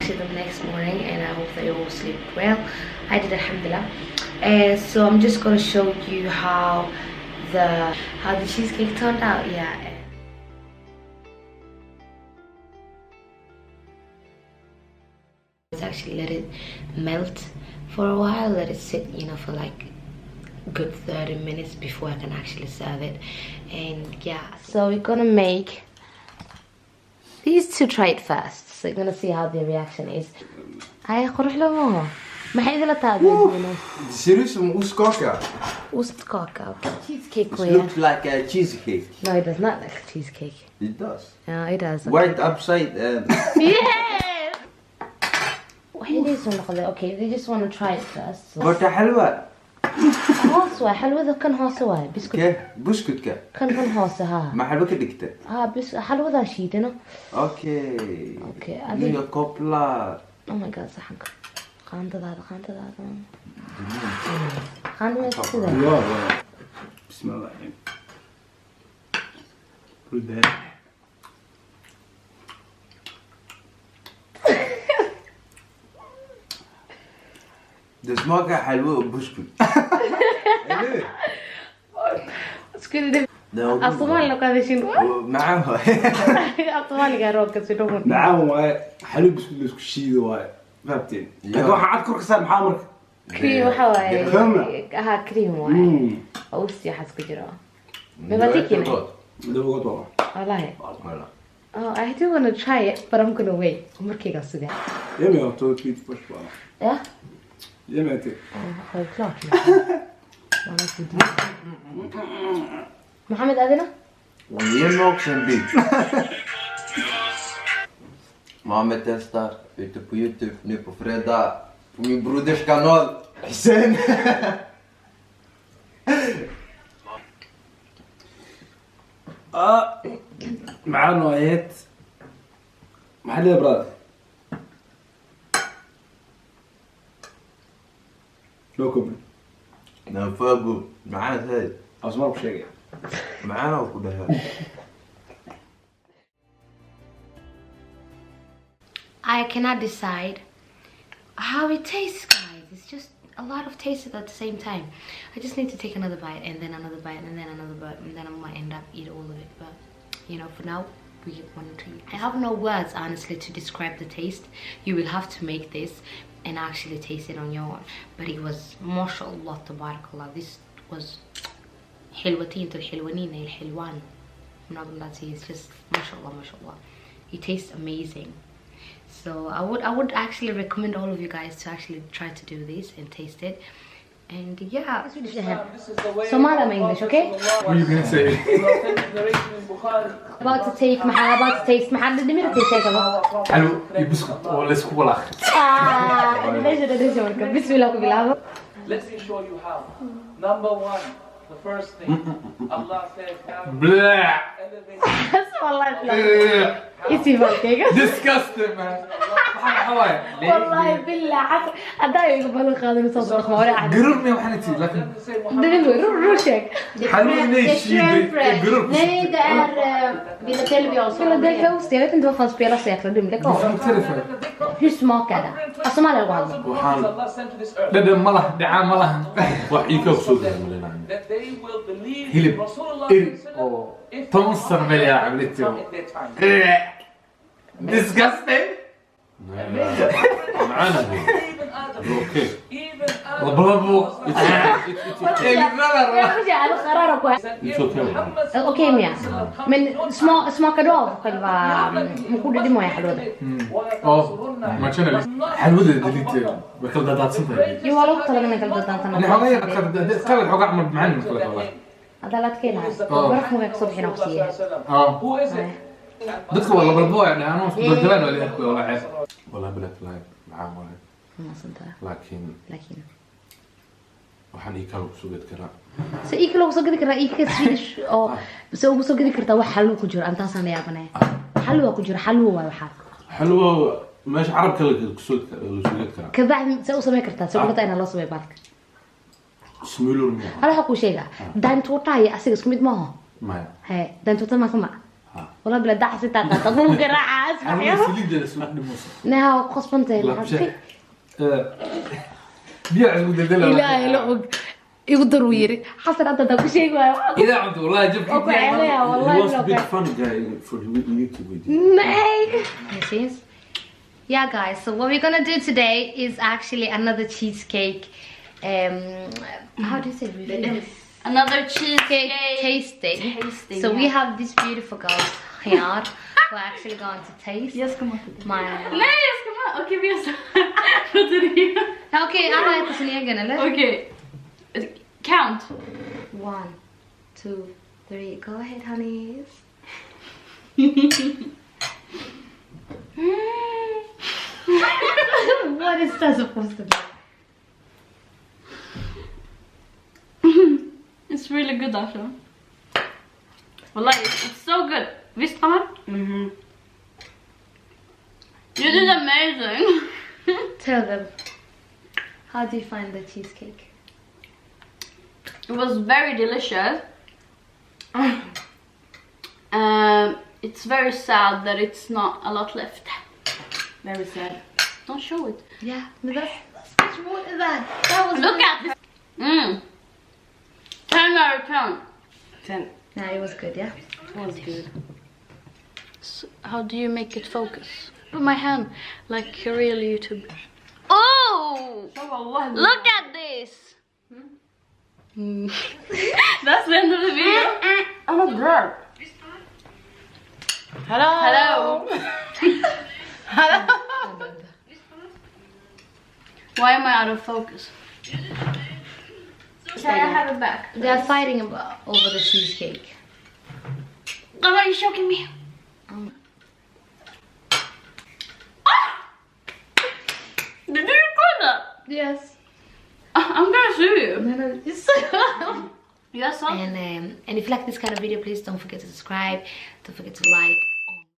To the next morning, and I hope they all sleep well. I did, alhamdulillah. So I'm just gonna show you how the cheesecake turned out. Yeah. Actually let it melt for a while, let it sit, you know, for like good 30 minutes before I can actually serve it. And yeah, so we're gonna make these two. Try it first, so you're gonna see how the reaction is. I maxay idila tahay Serious ostkaka. Ostkaka, okay. Cheesecake. It looks like a cheesecake. No, it does not like a cheesecake. It does. No, it does. Okay. White upside. Yes! Okay, they just want to try it first. But حلوة. هوسة حلوة ذا كان هوسة واي بسكوت. كه بسكوت كه. كان هوسة ها. ما حلوة كدكتة. بس حلوة ذا شيء ده. Okay. Okay. Ni kopplar. Oh my god, صحنك. خانت هذا. خانت كذا. الله. بسم الله الرحمن الرحيم. Det smakar حلوة وبسكوت. Skulle det أصلا لو كان شيء معاه. أصلا قالوا كسيتهم. معاهم حلو بسكوت شيء واي. فهمتين. لو حد كرك صار محامر. كريم حواي. كريم واي. أوستي حس كجرا. مبادئك لو قطعه. والله. I do want to try it, but I'm gonna wait. مركي قصدي. يمي أعطوه تريد فش بقى. Yeah. يمي أنت. klart. محمد أذنه؟ Ge mig också en bit. Mohammed testar ute på YouTube nu på fredag. På min broders kanal. Hussein. معاه نوعيات محلية براد. لو كمل. نفابو معانا هاي. أسمع بشيء. معانا وكلها. I cannot decide how it tastes, guys. It's just a lot of taste at the same time. I just need to take another bite and then another bite and then another bite, and then I might end up eat all of it. But you know, for now we want to eat. I have no words honestly to describe the taste. You will have to make this and actually taste it on your own. But it was mashallah tabarakallah. This was حلوتين الحلوانين الحلوان. I'm not gonna say, it's just mashallah. It tastes amazing. So I would actually recommend all of you guys to actually try to do this and taste it. And yeah, so madam English, okay? What are you gonna say? about to take محل دمير تيشيك أبغى. حلو يبسكت ولا سكولا. ليش بسم الله بالله. Let me show you how. Number one, the first thing, Allah says, Blah. والله اسمي فالكيكا. Disgusting man. والله بالله أداي يقبلوا خادم صوت الخمارة عادي. قرب مية وحنتي لكن. دليل روشك. حلو نيشي قرب. Nej, det är Philadelphia också. Philadelphia ost, jag vet inte vad fan spelar så jäkla dumt. Hur smakar det? Alltså man är vanlig. ده مله ده عامله وحيك وصول هلب تنصر مليا عملتهم disgusting معانا اوكي بلابو اوكي ميا من smakar du av själva gjorde det många حلوة ما كان حلوة ده ليت بكل ده تصنفه Jo, har låtit alla mina kalvdatan. أنا حوالي قال حوجع عمل معنا كل والله. هذا لا تكيلها. برا مو هيك صبح نفسية. دكتور والله بالبوع يعني أنا مش بدلان ولا أخوي ولا عاد. والله بلا فلاي معاه ولا. ما صدق. لكن. وحن يكلوا بسوقة كرا. سيكلوا بسوقة كرا إيك سويش أو بسوقة كرا وحلو كجور أنت أصلا يا بني. حلوة كجور حلوة وحال. حلوة مش عرب كل سوقة كرا. كذا سوي كرتا سوقة أنا لا سوي بالك. سميلور. هلا حكوا شيء ده. دان توتاي أسير سكميد ما هو. ما. هي دان توتا ما سمع. والله بلا دعسة تاتا تقوم قراعة اسمع يا سليد الاسود نموس نها قصبنتي لا بشيء بيع اسود الدلع لا لا يقدر ويري حسن انت ده شيء اذا عبد والله جبت اوكي عليها والله was a big fun guy for YouTube video. Yes. Yeah guys, so what we're gonna do today is actually another cheesecake how do you say it? Another cheesecake tasting. So we have these beautiful girls here who are actually going to taste my Nej, jag ska med. Okej, vi gör så här. okay alla äter sin egen eller? Okej. Count. 1 2 3 go ahead honeys. What is that supposed to be? It's really good also. Wallahi, it's so good. Visst Amar? You did amazing. Tell them, how do you find the cheesecake? It was very delicious. It's very sad that it's not a lot left. Very sad. Don't show it. Yeah, but that's much more than that. That was Look at this. 10 out of 10. 10. Nah, it was good, yeah? It was good. So how do you make it focus? Put my hand like a real YouTuber. Oh! Look at this! That's the end of the video. I'm a girl. Hello! Hello! Hello! Why am I out of focus? Can I have it back? They are fighting over the cheesecake. Oh, you're choking me. Did you record that? Yes. I'm gonna sue you. No, it's so Yes, and if you like this kind of video, please don't forget to subscribe, don't forget to like